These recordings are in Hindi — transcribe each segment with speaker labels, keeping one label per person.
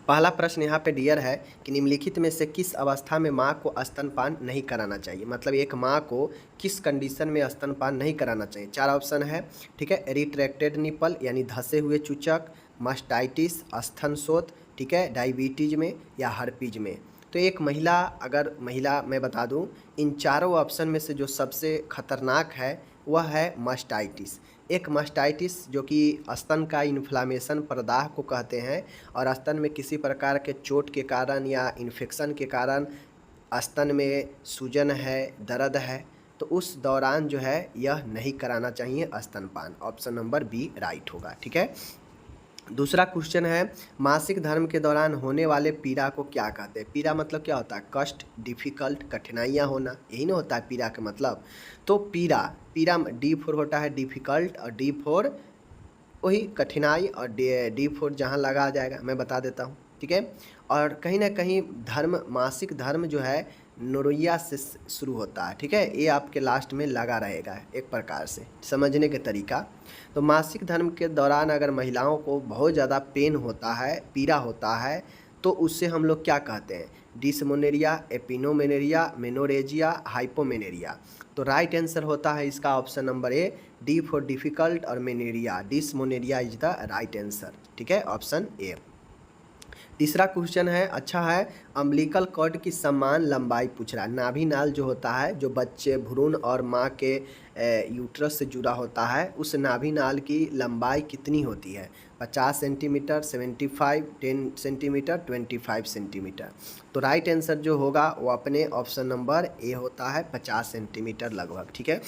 Speaker 1: पहला प्रश्न यहाँ पे डियर है कि निम्नलिखित में से किस अवस्था में माँ को स्तनपान नहीं कराना चाहिए, मतलब एक माँ को किस कंडीशन में स्तनपान नहीं कराना चाहिए। चार ऑप्शन है, ठीक है। रिट्रैक्टेड निपल यानी धसे हुए चूचक, मास्टाइटिस स्तन शोथ, ठीक है, डायबिटीज में या हर्पीज में। तो एक महिला, अगर महिला मैं बता दूं, इन चारों ऑप्शन में से जो सबसे खतरनाक है वह है मास्टाइटिस। एक मास्टाइटिस जो कि स्तन का इन्फ्लामेशन प्रदाह को कहते हैं, और स्तन में किसी प्रकार के चोट के कारण या इन्फेक्शन के कारण स्तन में सूजन है, दर्द है, तो उस दौरान जो है यह नहीं कराना चाहिए स्तनपान। ऑप्शन नंबर बी राइट होगा, ठीक है। दूसरा क्वेश्चन है, मासिक धर्म के दौरान होने वाले पीड़ा को क्या कहते हैं। पीड़ा मतलब क्या होता है, कष्ट, डिफ़िकल्ट, कठिनाइयाँ होना, यही ना होता है पीड़ा का मतलब। तो पीड़ा, पीड़ा डी फोर होता है डिफ़िकल्ट, और डी फोर वही कठिनाई, और डी फोर जहाँ लगा आ जाएगा मैं बता देता हूँ, ठीक है। और कहीं ना कहीं धर्म, मासिक धर्म जो है नोरोइया से शुरू होता है, ठीक है। ये आपके लास्ट में लगा रहेगा एक प्रकार से समझने के तरीका। तो मासिक धर्म के दौरान अगर महिलाओं को बहुत ज़्यादा पेन होता है, पीड़ा होता है, तो उससे हम लोग क्या कहते हैं, डिसमोनेरिया, एपिनोमेनेरिया, मेनोरेजिया, हाइपोमेनेरिया। तो राइट आंसर होता है इसका option number A, D for difficult और मेनेरिया, डिसमोनेरिया इज द राइट आंसर, ठीक है, ऑप्शन ए। तीसरा क्वेश्चन है, अच्छा है, अम्बिलिकल कॉर्ड की समान लंबाई पूछ रहा है। नाभि नाल जो होता है, जो बच्चे भ्रूण और माँ के यूट्रस से जुड़ा होता है, उस नाभि नाल की लंबाई कितनी होती है। 50 सेंटीमीटर, 75, 10 सेंटीमीटर, 25 सेंटीमीटर। तो राइट आंसर जो होगा वो अपने ऑप्शन नंबर ए होता है, 50 सेंटीमीटर लगभग, ठीक है।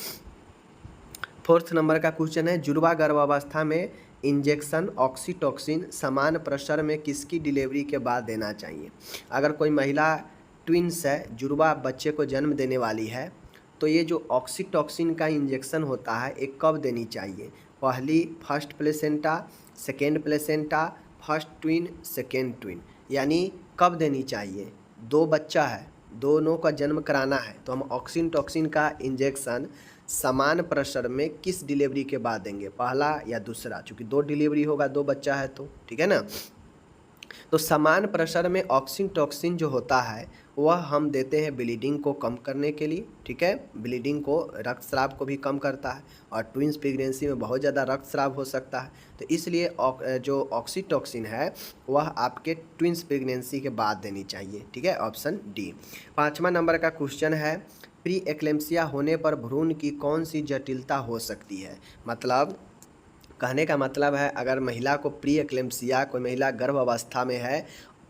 Speaker 1: फोर्थ नंबर का क्वेश्चन है, जुड़वा गर्भावस्था में इंजेक्शन ऑक्सीटोसिन समान प्रेशर में किसकी डिलीवरी के बाद देना चाहिए। अगर कोई महिला ट्विंस है, जुड़वा बच्चे को जन्म देने वाली है, तो ये जो ऑक्सीटोसिन का इंजेक्शन होता है ये कब देनी चाहिए। पहली first placenta, second placenta, first twin, second twin, यानी कब देनी चाहिए। दो बच्चा है, दोनों का जन्म कराना है, तो हम ऑक्सीटोसिन का इंजेक्शन समान प्रेशर में किस डिलीवरी के बाद देंगे, पहला या दूसरा, क्योंकि दो डिलीवरी होगा, दो बच्चा है तो, ठीक है ना। तो समान प्रेशर में ऑक्सीटोसिन जो होता है वह हम देते हैं ब्लीडिंग को कम करने के लिए, ठीक है। ब्लीडिंग को, रक्तस्राव को भी कम करता है, और ट्विंस प्रेगनेंसी में बहुत ज़्यादा रक्तस्राव हो सकता है, तो इसलिए जो ऑक्सीटोसिन है वह आपके ट्विंस प्रेगनेंसी के बाद देनी चाहिए, ठीक है, ऑप्शन डी। पाँचवा नंबर का क्वेश्चन है, प्री एक्लेम्सिया होने पर भ्रूण की कौन सी जटिलता हो सकती है। मतलब कहने का मतलब है, अगर महिला को प्री एक्लेम्सिया, कोई महिला गर्भ अवस्था में है,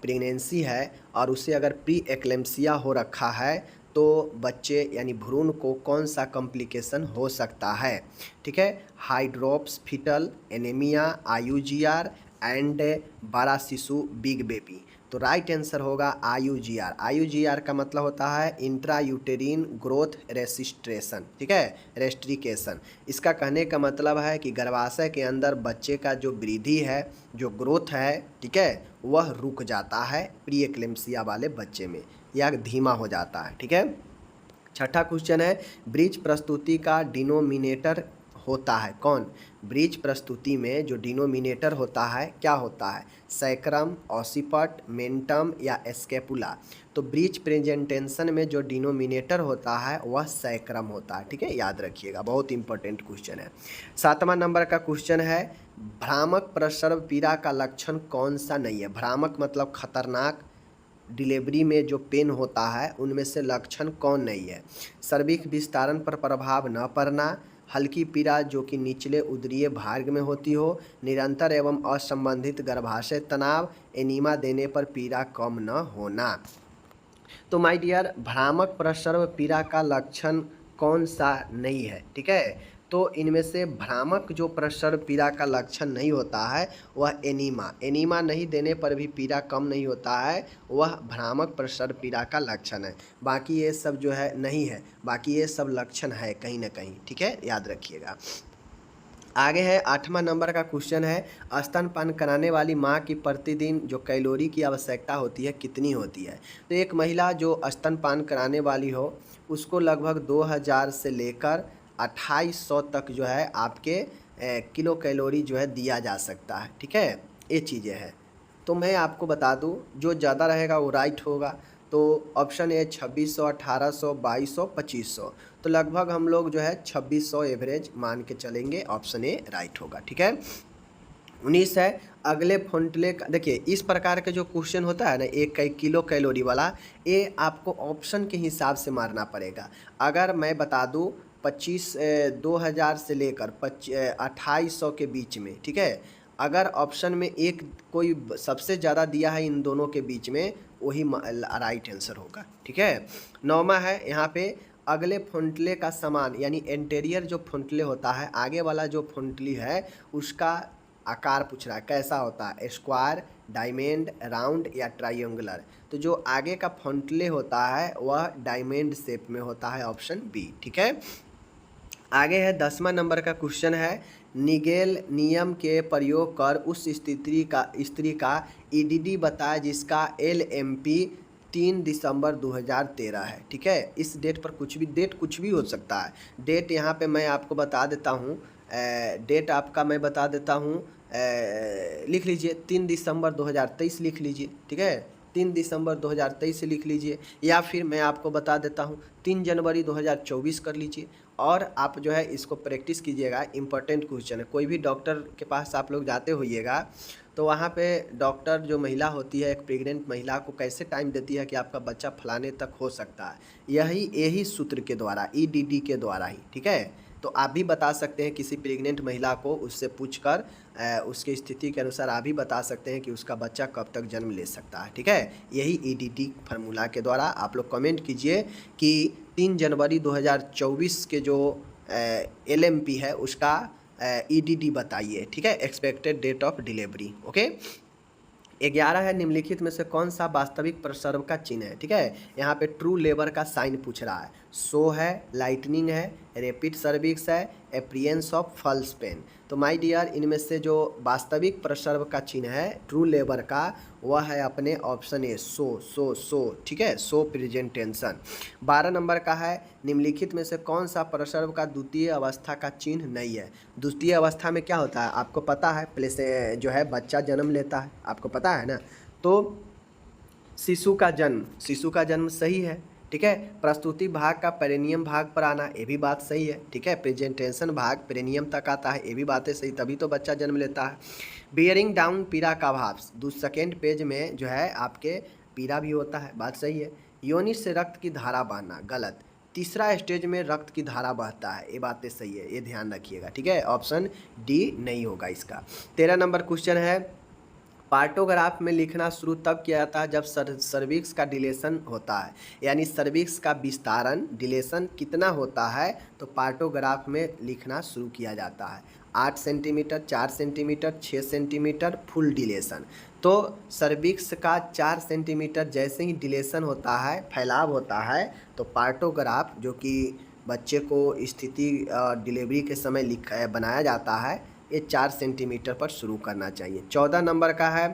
Speaker 1: प्रेगनेंसी है, और उसे अगर प्री एक्लेम्सिया हो रखा है, तो बच्चे यानी भ्रूण को कौन सा कॉम्प्लिकेशन हो सकता है, ठीक है। Hydrops, foetal anaemia, IUGR and बड़ा शिशु, बिग बेबी। तो राइट आंसर होगा आईयूजीआर। आईयूजीआर का मतलब होता है इंट्रा यूटेरिन ग्रोथ रेसिस्ट्रेशन, ठीक है, रेस्ट्रिकेशन। इसका कहने का मतलब है कि गर्भाशय के अंदर बच्चे का जो वृद्धि है, जो ग्रोथ है, ठीक है, वह रुक जाता है प्री एक्लेम्सिया वाले बच्चे में, या धीमा हो जाता है, ठीक है। छठा क्वेश्चन है, ब्रीच प्रस्तुति का डिनोमिनेटर होता है कौन। ब्रीच प्रस्तुति में जो डिनोमिनेटर होता है क्या होता है, सैक्रम, ऑसिपट, मेंटम या स्कैपुला। तो ब्रीच प्रेजेंटेशन में जो डिनोमिनेटर होता है वह सैक्रम होता है, ठीक है, याद रखिएगा, बहुत इंपॉर्टेंट क्वेश्चन है। सातवां नंबर का क्वेश्चन है, भ्रामक प्रसव पीड़ा का लक्षण कौन सा नहीं है। भ्रामक मतलब खतरनाक, डिलीवरी में जो पेन होता है उनमें से लक्षण कौन नहीं है। सर्विक्स विस्तारण पर प्रभाव न पड़ना, हल्की पीड़ा जो कि निचले उदरीय भाग में होती हो, निरंतर एवं असंबंधित गर्भाशय तनाव, एनीमा देने पर पीड़ा कम न होना। तो माय डियर, भ्रामक प्रसव पीड़ा का लक्षण कौन सा नहीं है, ठीक है। तो इनमें से भ्रामक जो प्रसव पीड़ा का लक्षण नहीं होता है वह एनीमा, एनीमा नहीं देने पर भी पीड़ा कम नहीं होता है, वह भ्रामक प्रसव पीड़ा का लक्षण है। बाकी ये सब जो है नहीं है, बाकी ये सब लक्षण है कहीं ना कहीं, ठीक है, याद रखिएगा। आगे है आठवां नंबर का क्वेश्चन है, स्तनपान कराने वाली माँ की प्रतिदिन जो कैलोरी की आवश्यकता होती है कितनी होती है। तो एक महिला जो स्तनपान कराने वाली हो उसको लगभग 2000 से लेकर 2800 तक जो है आपके किलो कैलोरी जो है दिया जा सकता है, ठीक है, ये चीज़ें हैं। तो मैं आपको बता दूं जो ज़्यादा रहेगा वो राइट होगा। तो ऑप्शन ए 2600, 1800, 2200, 2500। तो लगभग हम लोग जो है 2600 एवरेज मान के चलेंगे, ऑप्शन ए राइट होगा। ठीक है। 19 है, अगले फॉन्टले का देखिए इस प्रकार के जो क्वेश्चन होता है ना 1 किलो कैलोरी वाला, ये आपको ऑप्शन के हिसाब से मारना पड़ेगा। अगर मैं बता दूं 2000 से लेकर 2800 के बीच में, ठीक है, अगर ऑप्शन में एक कोई सबसे ज़्यादा दिया है इन दोनों के बीच में, वही राइट आंसर होगा। ठीक है। 9वां है यहाँ पे, अगले फॉन्टले का समान यानी इंटीरियर जो फॉन्टले होता है, आगे वाला जो फॉन्टली है उसका आकार पूछ रहा है कैसा होता है, स्क्वायर, डायमंड, राउंड या ट्रायंगुलर। तो जो आगे का फॉन्टले होता है वह डायमंड शेप में होता है, ऑप्शन बी। ठीक है। आगे है 10वां नंबर का क्वेश्चन है, निगेल नियम के प्रयोग कर उस स्त्री का ईडीडी बताए जिसका LMP 3 दिसंबर 2013 है। ठीक है। इस डेट पर डेट कुछ भी हो सकता है। डेट यहाँ पे मैं आपको बता देता हूँ, डेट आपका मैं बता देता हूँ, लिख लीजिए 3 दिसंबर 2023 लिख लीजिए। ठीक है। 3 दिसंबर 2023 से लिख लीजिए, या फिर मैं आपको बता देता हूँ 3 जनवरी 2024 कर लीजिए। और आप जो है इसको प्रैक्टिस कीजिएगा, इम्पोर्टेंट क्वेश्चन है। कोई भी डॉक्टर के पास आप लोग जाते होइएगा तो वहाँ पे डॉक्टर जो महिला होती है, एक प्रेग्नेंट महिला को कैसे टाइम देती है कि आपका बच्चा फलाने तक हो सकता है, यही सूत्र के द्वारा, EDD के द्वारा ही। ठीक है। तो आप भी बता सकते हैं किसी प्रेग्नेंट महिला को, उससे पूछकर उसकी स्थिति के अनुसार आप भी बता सकते हैं कि उसका बच्चा कब तक जन्म ले सकता है। ठीक है। यही EDD फार्मूला के द्वारा आप लोग कमेंट कीजिए कि 3 जनवरी 2024 के जो LMP है उसका EDD बताइए। ठीक है, expected date of delivery. Okay. 11 है, निम्नलिखित में से कौन सा वास्तविक प्रसर्व का चिन्ह है। ठीक है। यहाँ पे ट्रू लेबर का साइन पूछ रहा है। सो है, लाइटनिंग है, रैपिड सर्विक्स है, एप्रियंस ऑफ फॉल्स पेन। तो माय डियर, इनमें से जो वास्तविक प्रसर्व का चिन्ह है ट्रू लेबर का, वह है अपने ऑप्शन ए, सो। ठीक है, सो प्रेजेंट टेंशन। 12 नंबर का है, निम्नलिखित में से कौन सा प्रसर्व का द्वितीय अवस्था का चिन्ह नहीं है। द्वितीय अवस्था में क्या होता है आपको पता है, पहले से जो है बच्चा जन्म लेता है, आपको पता है ना। तो शिशु का जन्म सही है। ठीक है। प्रस्तुति भाग का पेरिनियम भाग पर आना, ये भी बात सही है। ठीक है। प्रेजेंटेशन भाग पेरिनियम तक आता है, ये भी बातें सही, तभी तो बच्चा जन्म लेता है। बियरिंग डाउन पीड़ा का भाव, सेकेंड पेज में जो है आपके पीड़ा भी होता है, बात सही है। योनि से रक्त की धारा बहना, गलत। तीसरा स्टेज में रक्त की धारा बहता है, ये बातें सही है, ये ध्यान रखिएगा। ठीक है। ऑप्शन डी नहीं होगा इसका। 13 नंबर क्वेश्चन है, पार्टोग्राफ में लिखना शुरू तब किया जाता है जब सर्विक्स का डिलेशन होता है, यानी सर्विक्स का विस्तारण डिलेशन कितना होता है तो पार्टोग्राफ में लिखना शुरू किया जाता है। 8 centimetre, 4 centimetre, 6 centimetre full deletion. तो सर्विक्स का 4 सेंटीमीटर जैसे ही डिलेशन होता है, फैलाव होता है, तो पार्टोग्राफ जो कि बच्चे को स्थिति डिलीवरी के समय बनाया जाता है, ये 4 सेंटीमीटर पर शुरू करना चाहिए। 14 नंबर का है,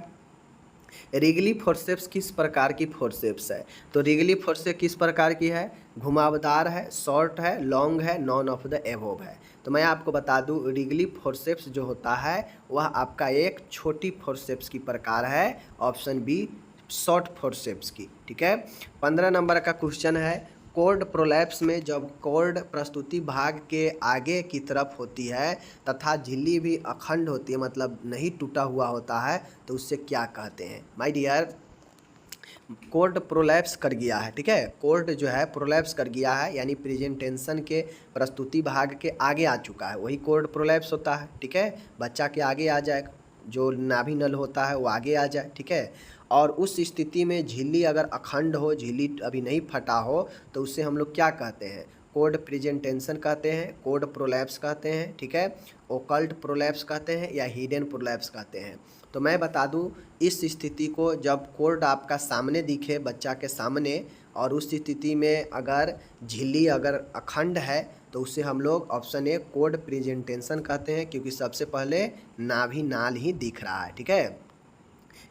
Speaker 1: रिगली फोर्सेप्स किस प्रकार की फोर्सेप्स है। तो रिगली फोर्सेप्स किस प्रकार की है, घुमावदार है, शॉर्ट है, लॉन्ग है, नॉन ऑफ द एबोव है। तो मैं आपको बता दूं रिगली फोर्सेप्स जो होता है वह आपका एक छोटी फोर्सेप्स की प्रकार है, ऑप्शन बी शॉर्ट फोर्सेप्स की। ठीक है। 15 नंबर का क्वेश्चन है, कोर्ड प्रोलैप्स में जब कोर्ड प्रस्तुति भाग के आगे की तरफ होती है तथा झिल्ली भी अखंड होती है, मतलब नहीं टूटा हुआ होता है, तो उससे क्या कहते हैं। माय डियर, कोर्ड प्रोलैप्स कर गया है। ठीक है। कोर्ड जो है प्रोलैप्स कर गया है, यानी प्रेजेंटेशन के प्रस्तुति भाग के आगे आ चुका है, वही कोर्ड प्रोलैप्स होता है। ठीक है। बच्चा के आगे आ जाए, जो नाभि नल होता है वो आगे आ जाए। ठीक है। और उस स्थिति में झिल्ली अगर अखंड हो, झिल्ली अभी नहीं फटा हो, तो उससे हम लोग क्या कहते हैं, कोर्ड प्रेजेंटेशन कहते हैं, कोर्ड प्रोलैप्स कहते हैं। ठीक है। ओकल्ट प्रोलैप्स कहते हैं या हिडन प्रोलैप्स कहते हैं। तो मैं बता दूं, इस स्थिति को जब कोर्ड आपका सामने दिखे, बच्चा के सामने, और उस स्थिति में अगर झिल्ली अगर अखंड है, तो उसे हम लोग ऑप्शन ए कोर्ड प्रेजेंटेशन कहते हैं, क्योंकि सबसे पहले नाभि नाल ही दिख रहा है। ठीक है।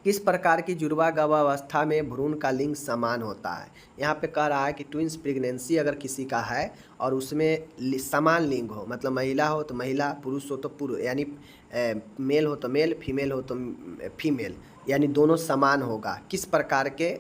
Speaker 1: किस प्रकार की जुड़वा गर्भावस्था में भ्रूण का लिंग समान होता है। यहाँ पे कह रहा है कि ट्विंस प्रेगनेंसी अगर किसी का है और उसमें समान लिंग हो, मतलब महिला हो तो महिला, पुरुष हो तो पुरुष, यानी मेल हो तो मेल, फीमेल हो तो फीमेल, यानी दोनों समान होगा। किस प्रकार के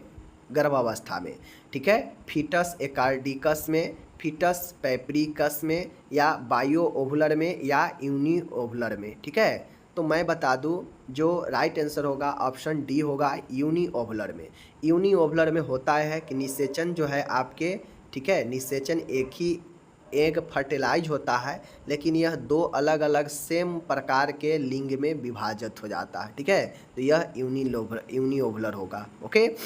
Speaker 1: गर्भावस्था में, ठीक है, फीटस एकार्डिकस में, फीटस पैप्रिकस में, या बायो ओवुलर में, या यूनी ओवुलर में, ठीक है। तो मैं बता दूं जो राइट आंसर होगा ऑप्शन डी होगा, यूनी ओवुलर में। यूनी ओवुलर में होता है कि निषेचन जो है आपके, ठीक है, निषेचन एक ही एग फर्टिलाइज होता है, लेकिन यह दो अलग अलग सेम प्रकार के लिंग में विभाजित हो जाता है, ठीक है। तो यह यूनी ओवुलर होगा। ओके।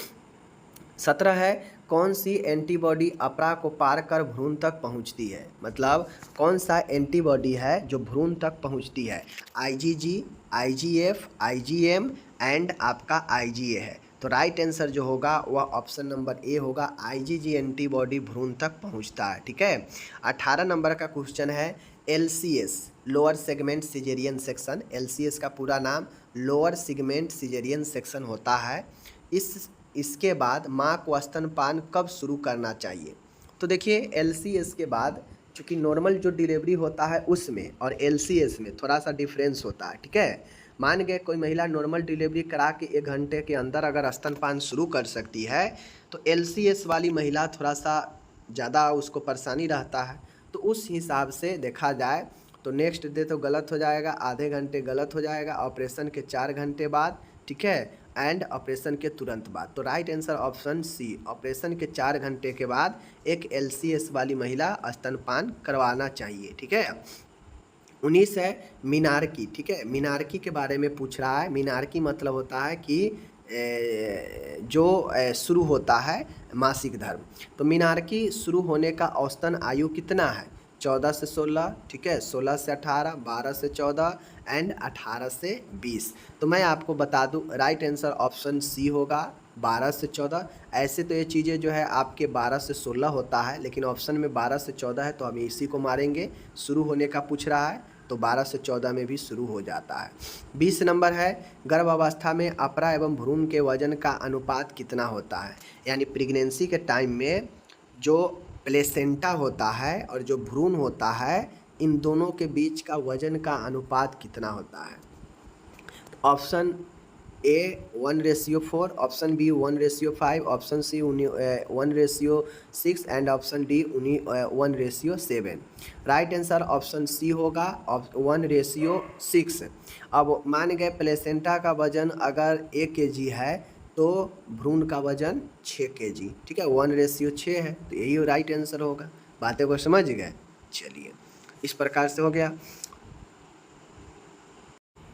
Speaker 1: 17 है, कौन सी एंटीबॉडी अपरा को पार कर भ्रूण तक पहुंचती है। मतलब कौन सा एंटीबॉडी है जो भ्रूण तक पहुंचती है। आईजीजी, आईजीएफ, आईजीएम एंड आपका आईजीए है। तो राइट आंसर जो होगा वह ऑप्शन नंबर ए होगा, आईजीजी एंटीबॉडी भ्रूण तक पहुंचता है, ठीक है। 18 नंबर का क्वेश्चन है, LCS lower segment caesarean section. LCS का पूरा नाम लोअर सेगमेंट सिजेरियन सेक्शन होता है। इसके बाद माँ को स्तनपान कब शुरू करना चाहिए। तो देखिए एलसीएस के बाद, चूँकि नॉर्मल जो डिलीवरी होता है उसमें और एलसीएस में थोड़ा सा डिफरेंस होता है, ठीक है। मान गए कोई महिला नॉर्मल डिलीवरी करा के 1 घंटे के अंदर अगर स्तनपान शुरू कर सकती है, तो एलसीएस वाली महिला थोड़ा सा ज़्यादा उसको परेशानी रहता है। तो उस हिसाब से देखा जाए तो नेक्स्ट डे तो गलत हो जाएगा, आधे घंटे गलत हो जाएगा, ऑपरेशन के 4 घंटे बाद, ठीक है, एंड ऑपरेशन के तुरंत बाद। तो right answer option C, operation के 4 घंटे के बाद एक एलसीएस वाली महिला स्तनपान करवाना चाहिए, ठीक है। 19 है, मीनार्की, ठीक है। मीनार्की के बारे में पूछ रहा है। मीनार्की मतलब होता है कि जो शुरू होता है मासिक धर्म। तो मीनार्की शुरू होने का औसतन आयु कितना है। 14 से 16, ठीक है, 16 से 18, 12 से 14 एंड 18 से 20। तो मैं आपको बता दूं राइट आंसर ऑप्शन सी होगा, 12 से 14। ऐसे तो ये चीज़ें जो है आपके 12 से 16 होता है, लेकिन ऑप्शन में 12 से 14 है, तो हम इसी को मारेंगे। शुरू होने का पूछ रहा है तो 12 से 14 में भी शुरू हो जाता है। 20 नंबर है, गर्भावस्था में अपरा एवं भ्रूण के वजन का अनुपात कितना होता है। यानी प्रेगनेंसी के टाइम में जो प्लेसेंटा होता है और जो भ्रूण होता है, इन दोनों के बीच का वजन का अनुपात कितना होता है। Option A 1:4, option B 1:5, option C 1:6 and option D 1:7। Right answer option C होगा, 1:6। अब मान गए प्लेसेंटा का वजन अगर 1 kg है तो भ्रूण का वजन 6 kg, ठीक है, 1:6 है, तो यही राइट आंसर होगा। बातें को समझ गए। चलिए इस प्रकार से हो गया।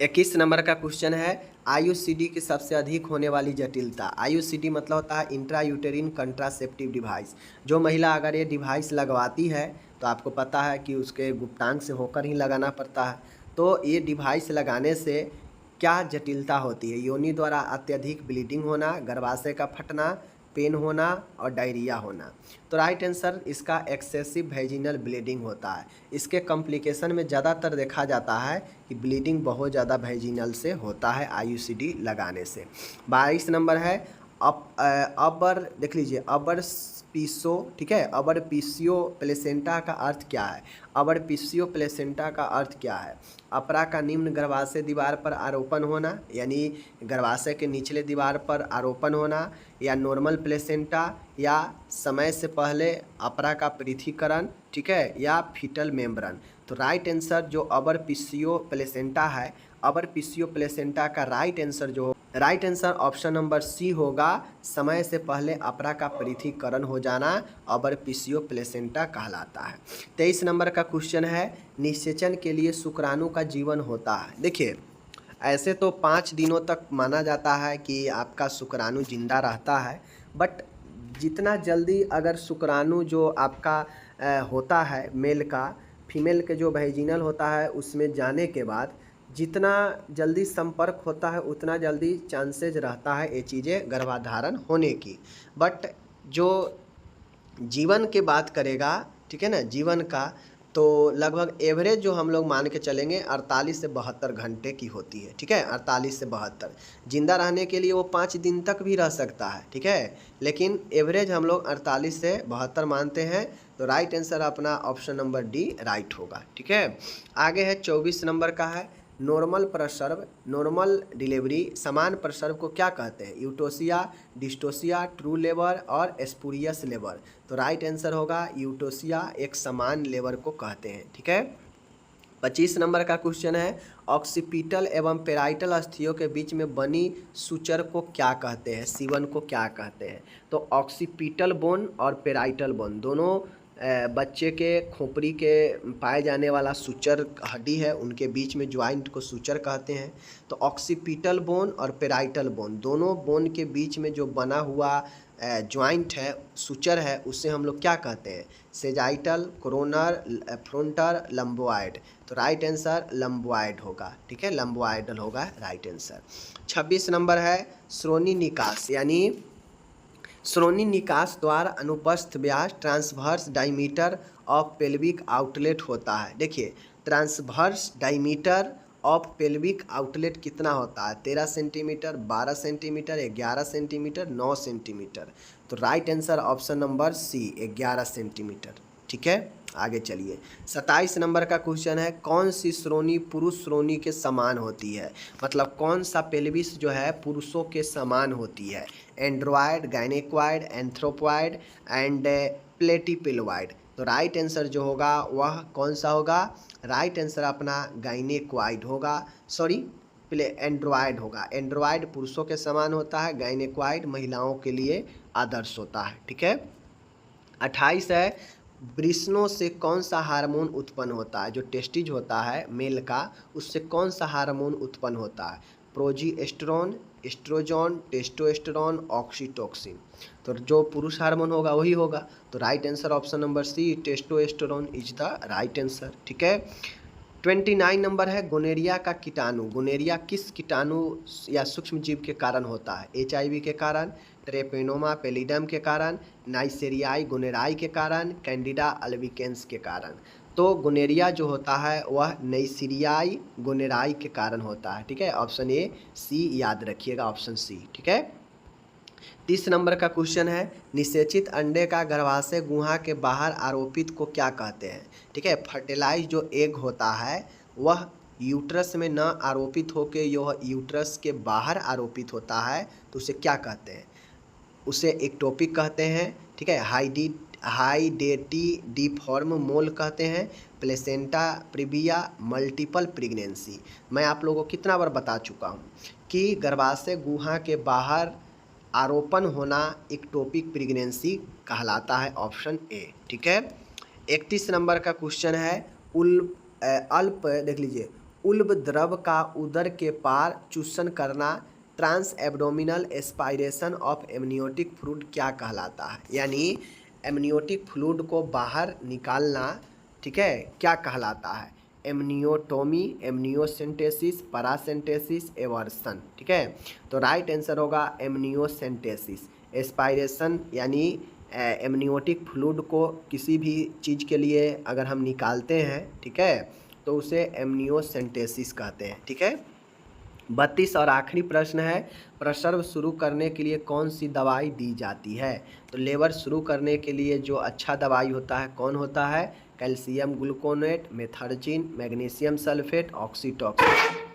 Speaker 1: 21 नंबर का क्वेश्चन है, आईयूसीडी की सबसे अधिक होने वाली जटिलता। आईयूसीडी मतलब होता है इंट्रा यूटेरिन कंट्रासेप्टिव डिवाइस। जो महिला अगर ये डिवाइस लगवाती है तो आपको पता है कि उसके गुप्तांग से होकर ही लगाना पड़ता है। तो ये डिवाइस लगाने से क्या जटिलता होती है। योनि द्वारा अत्यधिक ब्लीडिंग होना, गर्भाशय का फटना, पेन होना और डायरिया होना। तो राइट आंसर इसका एक्सेसिव वेजिनल ब्लीडिंग होता है। इसके कॉम्प्लिकेशन में ज़्यादातर देखा जाता है कि ब्लीडिंग बहुत ज़्यादा वेजिनल से होता है आईयूसीडी लगाने से। 22 नंबर है, अबर देख लीजिए, अबर पीसो, ठीक है, अबर पीसियो प्लेसेंटा का अर्थ क्या है। अबर पीसियो प्लेसेंटा का अर्थ क्या है। अपरा का निम्न गर्भाशय दीवार पर आरोपण होना, यानी गर्भाशय के निचले दीवार पर आरोपण होना, या नॉर्मल प्लेसेंटा, या समय से पहले अपरा का पृथक्करण, ठीक है, या फीटल मेम्ब्रेन। तो राइट आंसर जो अबर पीसियो प्लेसेंटा है, अबर पीसियो प्लेसेंटा का right answer option number C होगा, समय से पहले अपरा का पृथक्करण हो जाना अबर पीसियो प्लेसेंटा कहलाता है। 23 नंबर का क्वेश्चन है, निषेचन के लिए शुक्राणु का जीवन होता है। देखिए ऐसे तो 5 दिनों तक माना जाता है कि आपका शुक्राणु जिंदा रहता है, बट जितना जल्दी अगर शुक्राणु जो आपका होता है मेल का, फीमेल के जो वेजिनल होता है उसमें जाने के बाद जितना जल्दी संपर्क होता है उतना जल्दी चांसेज रहता है ये चीज़ें गर्भाधारण होने की। बट जो जीवन के बात करेगा, ठीक है ना, जीवन का, तो लगभग एवरेज जो हम लोग मान के चलेंगे 48 से 72 घंटे की होती है, ठीक है, 48 से 72। जिंदा रहने के लिए वो 5 दिन तक भी रह सकता है, ठीक है, लेकिन एवरेज हम लोग 48 से 72 मानते हैं। तो राइट आंसर अपना ऑप्शन नंबर डी राइट होगा, ठीक है। आगे है 24 नंबर का है, नॉर्मल प्रसव, नॉर्मल डिलीवरी, समान प्रसव को क्या कहते हैं? यूटोसिया, डिस्टोसिया, ट्रू लेबर और स्पूरियस लेबर। तो राइट आंसर होगा यूटोसिया, एक समान लेबर को कहते हैं। ठीक है। 25 नंबर का क्वेश्चन है, ऑक्सीपिटल एवं पेराइटल अस्थियों के बीच में बनी सुचर को क्या कहते हैं? सीवन को क्या कहते हैं? तो ऑक्सीपिटल बोन और पेराइटल बोन दोनों बच्चे के खोपड़ी के पाए जाने वाला सुचर हड्डी है, उनके बीच में ज्वाइंट को सुचर कहते हैं। तो ऑक्सीपिटल बोन और पेराइटल बोन दोनों बोन के बीच में जो बना हुआ ज्वाइंट है, सुचर है, उसे हम लोग क्या कहते हैं? Sagittal, coronal, frontal, lambdoid. तो राइट आंसर लंबोइड होगा। ठीक है, लंबोइडल होगा राइट आंसर। 26 नंबर है, श्रोणि निकास, यानी श्रोणि निकास द्वारा अनुपस्थ व्यास transverse diameter of pelvic outlet होता है। देखिए, transverse diameter of pelvic outlet कितना होता है? 13 सेंटीमीटर, 12 सेंटीमीटर, 11 सेंटीमीटर, 9 सेंटीमीटर। तो right answer option number c, 11 centimetre. ठीक है, आगे चलिए। 27 नंबर का क्वेश्चन है, कौन सी श्रोणि पुरुष श्रोणि के समान होती है? मतलब कौन सा पेल्विस जो है पुरुषों के समान होती है? Android, gynaecoid, anthropoid and platypelloid. तो राइट आंसर जो होगा वह कौन सा होगा? राइट आंसर अपना गायनेक्वाइड होगा, सॉरी एंड्रॉयड होगा। एंड्रॉयड पुरुषों के समान होता है, गायनेक्वाइड महिलाओं के लिए आदर्श होता है। ठीक है। 28 है, वृषणों से कौन सा हार्मोन उत्पन्न होता है? जो टेस्टिज होता है मेल का, उससे कौन सा हार्मोन उत्पन्न होता है? Progesterone, oestrogen, testosterone, oxytocin. तो जो पुरुष हार्मोन होगा वही होगा। तो right answer option number C, testosterone is the right answer. ठीक है। 29 नंबर है, गोनेरिया का कीटाणु। गोनेरिया किस कीटाणु या सूक्ष्म जीव के कारण होता है? HIV के कारण, ट्रेपेनोमा पेलिडम के कारण, नाइसेरियाई गोनेराई के कारण, कैंडिडा अल्बिकेंस के कारण। तो गोनेरिया जो होता है वह नाइसेरियाई गोनेराई के कारण होता है। ठीक है, ऑप्शन ए सी याद रखिएगा, ऑप्शन सी। ठीक है। 30 नंबर का क्वेश्चन है, निषेचित अंडे का गर्भाशय गुहा के बाहर आरोपित को क्या कहते हैं? ठीक है, फर्टिलाइज जो एग होता है वह यूट्रस में न आरोपित होकर यह यूट्रस के बाहर आरोपित होता है, तो उसे क्या कहते हैं? उसे एक्टोपिक कहते हैं। ठीक है, हाइडेटी डिफॉर्म मोल कहते हैं, प्लेसेंटा प्रीविया, मल्टीपल प्रेगनेंसी। मैं आप लोगों को कितना बार बता चुका हूँ कि गर्भाशय गुहा के बाहर आरोपण होना एक्टोपिक प्रेगनेंसी कहलाता है, ऑप्शन ए। ठीक है। 31 नंबर का क्वेश्चन है, अल्प देख लीजिए, उल्ब द्रव का उदर के पार चूषण करना trans abdominal aspiration of amniotic fluid क्या कहलाता है? यानी एमनियोटिक फ्लूइड को बाहर निकालना, ठीक है, क्या कहलाता है? एमनियोटोमी, एमनियोसेंटेसिस, पैरासेंटेसिस, एवर्सन। ठीक है, तो राइट आंसर होगा एमनियोसेंटेसिस। एस्पायरेशन यानी एमनियोटिक फ्लूइड को किसी भी चीज़ के लिए अगर हम निकालते हैं, ठीक है, तो उसे एमनियोसेंटेसिस कहते हैं। ठीक है। 32 और आखिरी प्रश्न है, प्रसव शुरू करने के लिए कौन सी दवाई दी जाती है? तो लेबर शुरू करने के लिए जो अच्छा दवाई होता है कौन होता है? Calcium gluconate, methergine, magnesium sulphate, oxytocin.